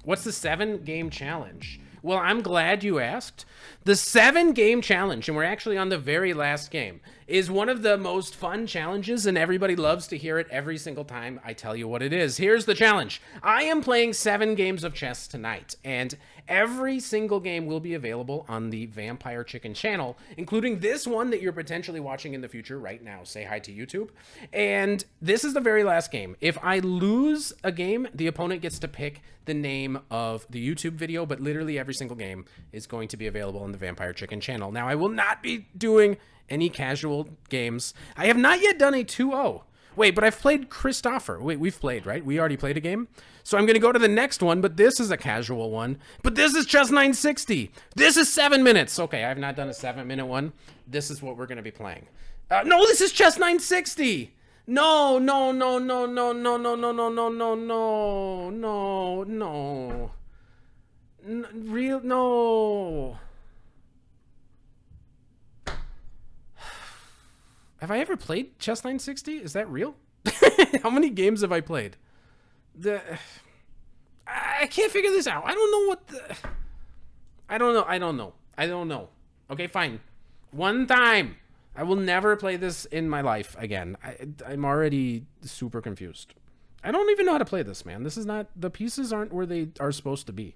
What's the 7-game challenge? Well, I'm glad you asked. The 7-game challenge, and we're actually on the very last game, is one of the most fun challenges, and everybody loves to hear it every single time I tell you what it is. Here's the challenge. I am playing 7 games of chess tonight, and every single game will be available on the Vampire Chicken channel, including this one that you're potentially watching in the future right now. Say hi to YouTube. And this is the very last game. If I lose a game, the opponent gets to pick the name of the YouTube video, but literally every single game is going to be available on the Vampire Chicken channel. Now, I will not be doing any casual games. I have not yet done a 2-0. Wait, but I've played Christopher. Wait, we've played, right? We already played a game. So I'm going to go to the next one, but this is a casual one. But this is Chess 960. This is 7 minutes. Okay, I have not done a 7-minute one. This is what we're going to be playing. No, this is Chess 960. No. Real, no. Have I ever played Chess 960? Is that real? How many games have I played? I can't figure this out. I don't know what the... I don't know. Okay, fine. One time. I will never play this in my life again. I'm already super confused. I don't even know how to play this, man. This is not... The pieces aren't where they are supposed to be.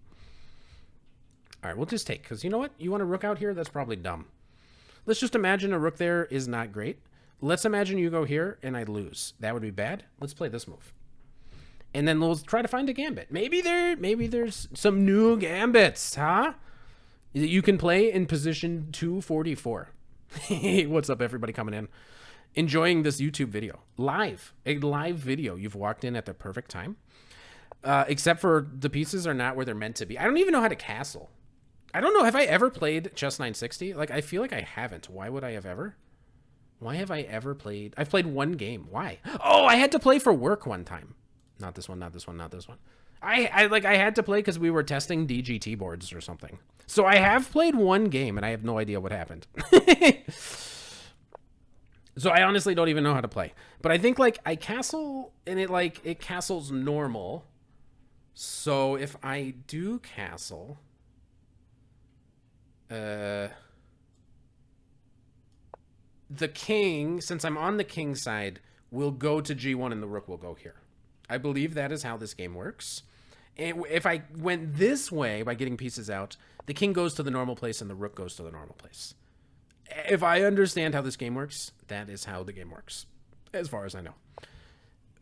All right, we'll just take... Because you know what? You want a rook out here? That's probably dumb. Let's just imagine a rook there is not great. Let's imagine you go here and I lose. That would be bad. Let's play this move. And then we'll try to find a gambit. Maybe there's some new gambits, huh? That you can play in position 244. Hey, what's up, everybody coming in? Enjoying this YouTube video. Live. A live video. You've walked in at the perfect time. Except for the pieces are not where they're meant to be. I don't even know how to castle. I don't know. Have I ever played Chess 960? Like, I feel like I haven't. Why would I have ever? Why have I ever played? I've played one game. Why? Oh, I had to play for work one time. Not this one, not this one, not this one. I had to play because we were testing DGT boards or something. So I have played one game and I have no idea what happened. So I honestly don't even know how to play. But I think like I castle and it castles normal. So if I do castle, the king, since I'm on the king side, will go to G1 and the rook will go here. I believe that is how this game works. And if I went this way by getting pieces out, the king goes to the normal place and the rook goes to the normal place. If I understand how this game works, that is how the game works, as far as I know.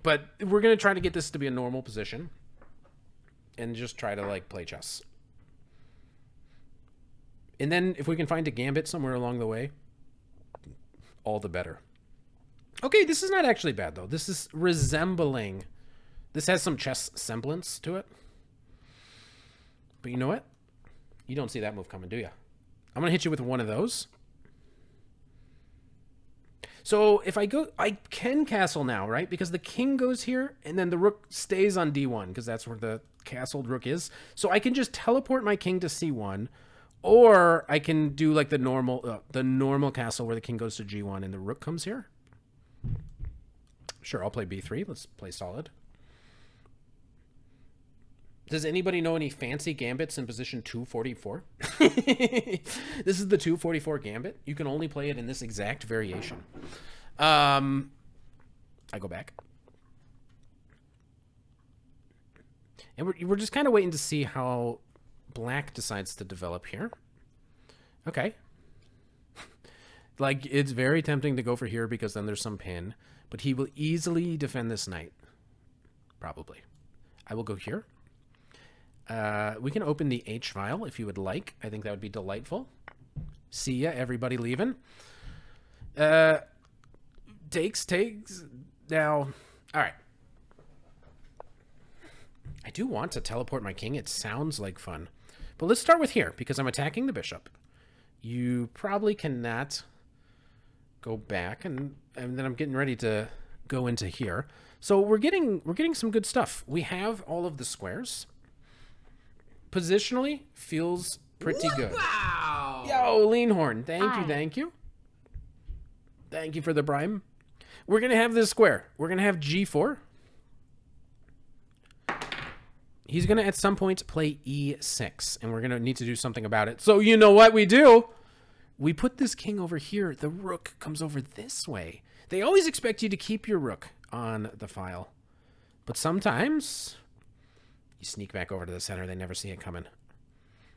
But we're going to try to get this to be a normal position and just try to like play chess. And then if we can find a gambit somewhere along the way, all the better. Okay, this is not actually bad, though. This is resembling... This has some chess semblance to it. But you know what? You don't see that move coming, do you? I'm going to hit you with one of those. So if I go... I can castle now, right? Because the king goes here, and then the rook stays on D1, because that's where the castled rook is. So I can just teleport my king to C1, or I can do like the normal castle where the king goes to G1 and the rook comes here. Sure, I'll play B3. Let's play solid. Does anybody know any fancy gambits in position 244? This is the 244 gambit. You can only play it in this exact variation. I go back. And we're just kind of waiting to see how black decides to develop here. Okay. Like, it's very tempting to go for here because then there's some pin. But he will easily defend this knight. Probably. I will go here. We can open the H file if you would like. I think that would be delightful. See ya, everybody leaving. Takes. Now, all right. I do want to teleport my king. It sounds like fun. But let's start with here, because I'm attacking the bishop. You probably cannot go back, and then I'm getting ready to go into here. So we're getting some good stuff. We have all of the squares. Positionally, feels pretty good. Wow! Yo, Leanhorn, thank you. Thank you for the prime. We're going to have this square. We're going to have G4. He's going to at some point play e6, and we're going to need to do something about it. So you know what we do? We put this king over here. The rook comes over this way. They always expect you to keep your rook on the file. But sometimes you sneak back over to the center. They never see it coming.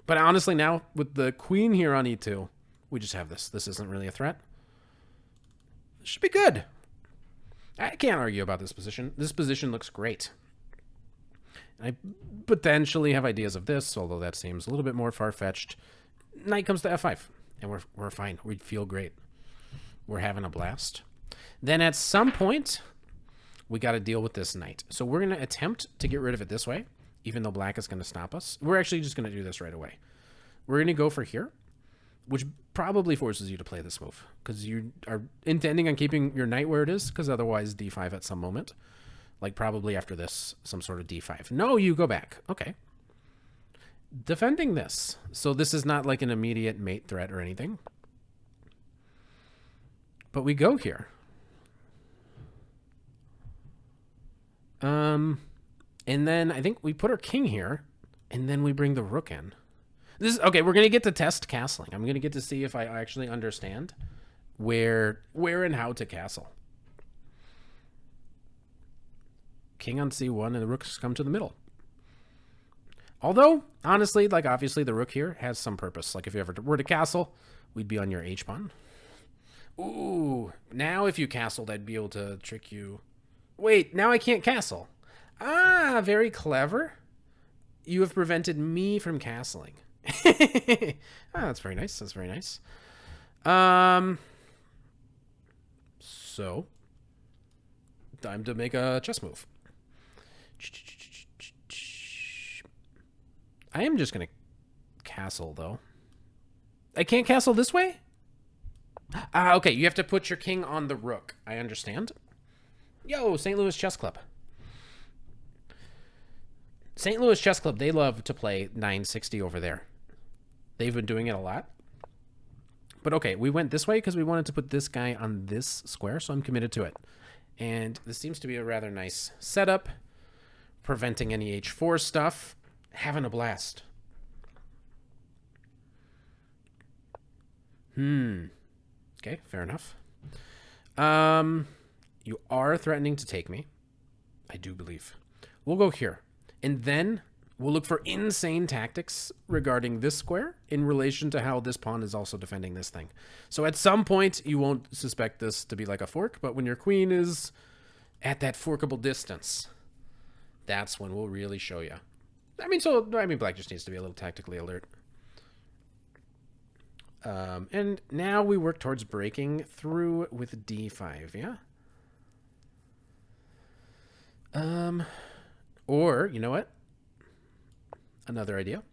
But honestly now, with the queen here on e2, we just have this. This isn't really a threat. This should be good. I can't argue about this position. This position looks great. I potentially have ideas of this, although that seems a little bit more far-fetched. Knight comes to f5, and we're fine. We feel great. We're having a blast. Then at some point, we got to deal with this knight. So we're going to attempt to get rid of it this way, even though black is going to stop us. We're actually just going to do this right away. We're going to go for here, which probably forces you to play this move, because you are intending on keeping your knight where it is, because otherwise d5 at some moment. Like probably after this, some sort of d5. No, you go back. Okay. Defending this. So this is not like an immediate mate threat or anything. But we go here. And then I think we put our king here, and then we bring the rook in. This is, okay, we're going to get to test castling. I'm going to get to see if I actually understand where and how to castle. King on c1, and the rooks come to the middle. Although, honestly, like obviously the rook here has some purpose. Like if you ever were to castle, we'd be on your h-pawn. Ooh, now if you castled, I'd be able to trick you. Wait, now I can't castle. Ah, very clever. You have prevented me from castling. That's very nice. That's very nice. So, time to make a chess move. I am just going to castle, though. I can't castle this way? Okay, you have to put your king on the rook. I understand. Yo, St. Louis Chess Club. St. Louis Chess Club, they love to play 960 over there. They've been doing it a lot. But okay, we went this way because we wanted to put this guy on this square, so I'm committed to it. And this seems to be a rather nice setup. Preventing any h4 stuff. Having a blast. Okay, fair enough. You are threatening to take me. I do believe. We'll go here. And then we'll look for insane tactics regarding this square in relation to how this pawn is also defending this thing. So at some point, you won't suspect this to be like a fork, but when your queen is at that forkable distance, that's when we'll really show you. I mean, black just needs to be a little tactically alert. And now we work towards breaking through with d5, yeah? Or, you know what? Another idea.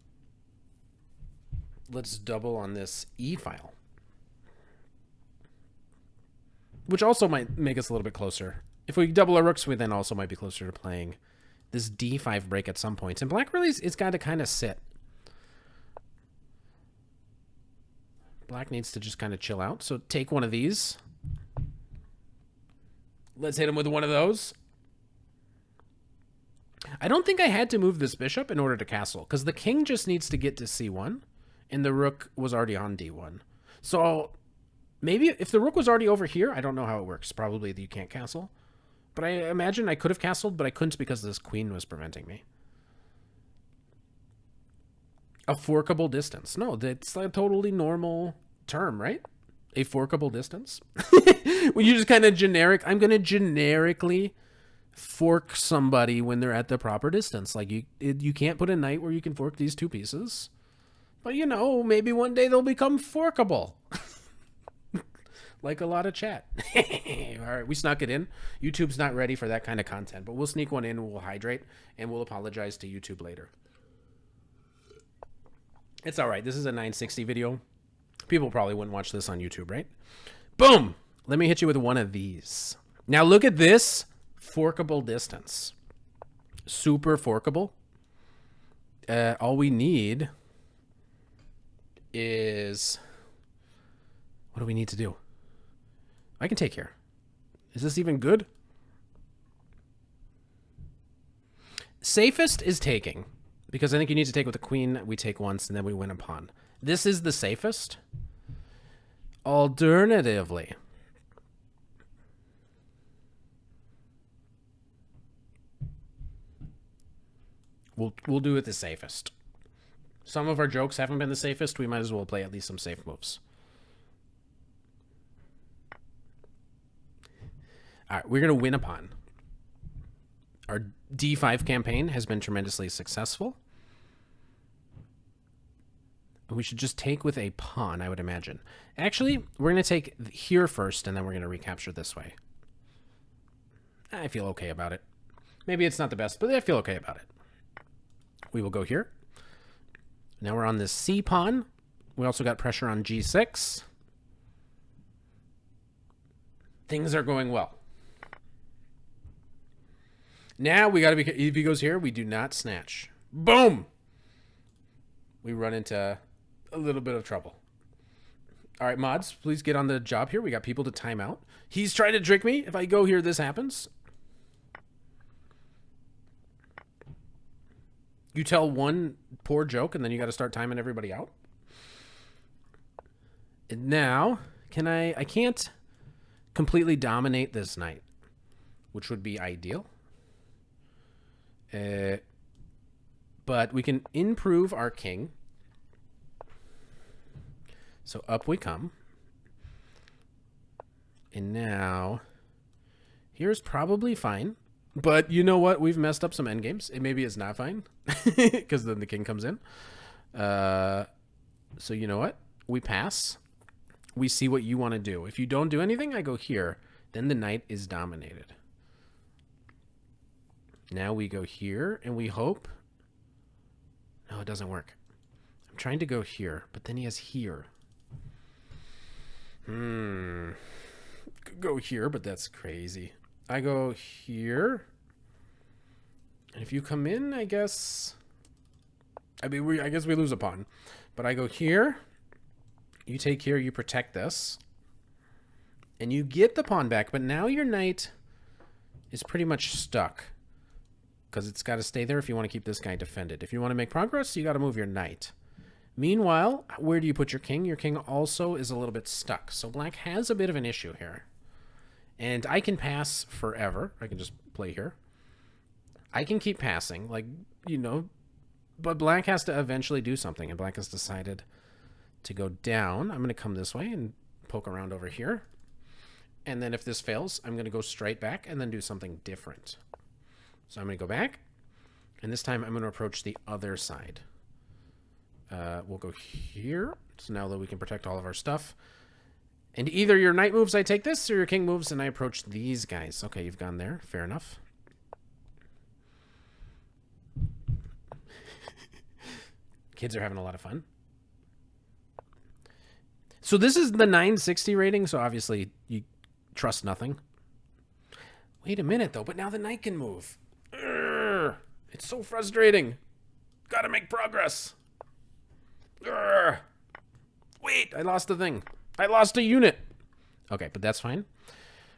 Let's double on this e file. Which also might make us a little bit closer. If we double our rooks, we then also might be closer to playing this d5 break at some point. And black really, it's got to kind of sit. Black needs to just kind of chill out. So take one of these. Let's hit him with one of those. I don't think I had to move this bishop in order to castle, because the king just needs to get to c1, and the rook was already on d1. So maybe if the rook was already over here, I don't know how it works. Probably you can't castle. But I imagine I could have castled, but I couldn't because this queen was preventing me. A forkable distance. No, that's a totally normal term, right? A forkable distance. When you just kind of generic, I'm going to generically fork somebody when they're at the proper distance. Like you can't put a knight where you can fork these two pieces. But you know, maybe one day they'll become forkable. Like a lot of chat. All right, we snuck it in. YouTube's not ready for that kind of content, but we'll sneak one in and we'll hydrate and we'll apologize to YouTube later. It's all right. This is a 960 video. People probably wouldn't watch this on YouTube, right? Boom! Let me hit you with one of these. Now look at this forkable distance. Super forkable. All we need is... What do we need to do? I can take here. Is this even good? Safest is taking. Because I think you need to take with the queen. We take once, and then we win a pawn. This is the safest. Alternatively, we'll do it the safest. Some of our jokes haven't been the safest. We might as well play at least some safe moves. All right, we're going to win a pawn. Our d5 campaign has been tremendously successful. We should just take with a pawn, I would imagine. Actually, we're going to take here first, and then we're going to recapture this way. I feel okay about it. Maybe it's not the best, but I feel okay about it. We will go here. Now we're on this C pawn. We also got pressure on G6. Things are going well. Now we got to be, if he goes here, we do not snatch. Boom! We run into a little bit of trouble. All right, mods, please get on the job here. We got people to time out. He's trying to trick me. If I go here, this happens. You tell one poor joke, and then you got to start timing everybody out. And now, I can't completely dominate this knight, which would be ideal. But we can improve our king. So up we come. And now, here's probably fine. But you know what? We've messed up some endgames. It maybe is not fine. Because then the king comes in. So you know what? We pass. We see what you want to do. If you don't do anything, I go here. Then the knight is dominated. Now we go here, and we hope... No, it doesn't work. I'm trying to go here, but then he has here. Could go here, but that's crazy. I go here. And if you come in, I guess... I mean, I guess we lose a pawn. But I go here. You take here, you protect this. And you get the pawn back, but now your knight is pretty much stuck. Because it's got to stay there if you want to keep this guy defended. If you want to make progress, you got to move your knight. Meanwhile, where do you put your king? Your king also is a little bit stuck. So black has a bit of an issue here. And I can pass forever. I can just play here. I can keep passing, like, you know. But black has to eventually do something. And black has decided to go down. I'm going to come this way and poke around over here. And then if this fails, I'm going to go straight back and then do something different. So I'm going to go back, and this time I'm going to approach the other side. We'll go here, so now that we can protect all of our stuff. And either your knight moves, I take this, or your king moves, and I approach these guys. Okay, you've gone there. Fair enough. Kids are having a lot of fun. So this is the 960 rating, so obviously you trust nothing. Wait a minute, though, but now the knight can move. Urgh, it's so frustrating. Gotta make progress. Urgh. Wait, I lost the thing. I lost a unit. Okay, but that's fine.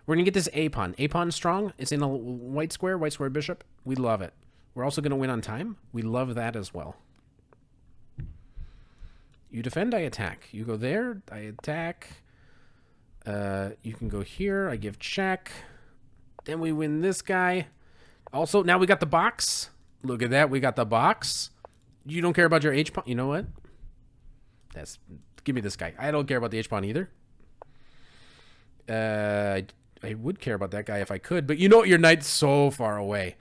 We're going to get this A pawn. A pawn strong. It's in a white square bishop. We love it. We're also going to win on time. We love that as well. You defend, I attack. You go there, I attack. You can go here, I give check. Then we win this guy. Also, now we got the box. Look at that, we got the box. You don't care about your H-pawn. You know what? Give me this guy. I don't care about the H-pawn either. I would care about that guy if I could. But you know what? Your knight's so far away.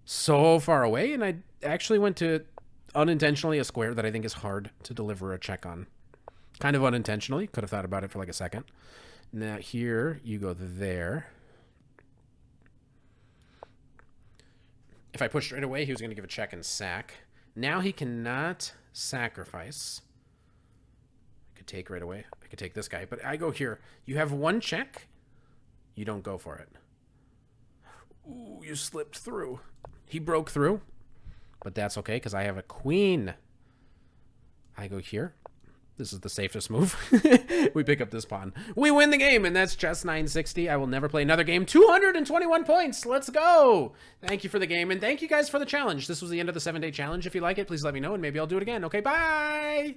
So far away. And I actually went to, unintentionally, a square that I think is hard to deliver a check on. Kind of unintentionally. Could have thought about it for like a second. Now here, you go there. If I push straight away, he was going to give a check and sack. Now he cannot sacrifice. I could take right away. I could take this guy. But I go here. You have one check. You don't go for it. Ooh, you slipped through. He broke through. But that's okay, because I have a queen. I go here. This is the safest move. We pick up this pawn. We win the game, and that's chess 960. I will never play another game. 221 points. Let's go. Thank you for the game, and thank you guys for the challenge. This was the end of the 7-day challenge. If you like it, please let me know, and maybe I'll do it again. Okay, bye.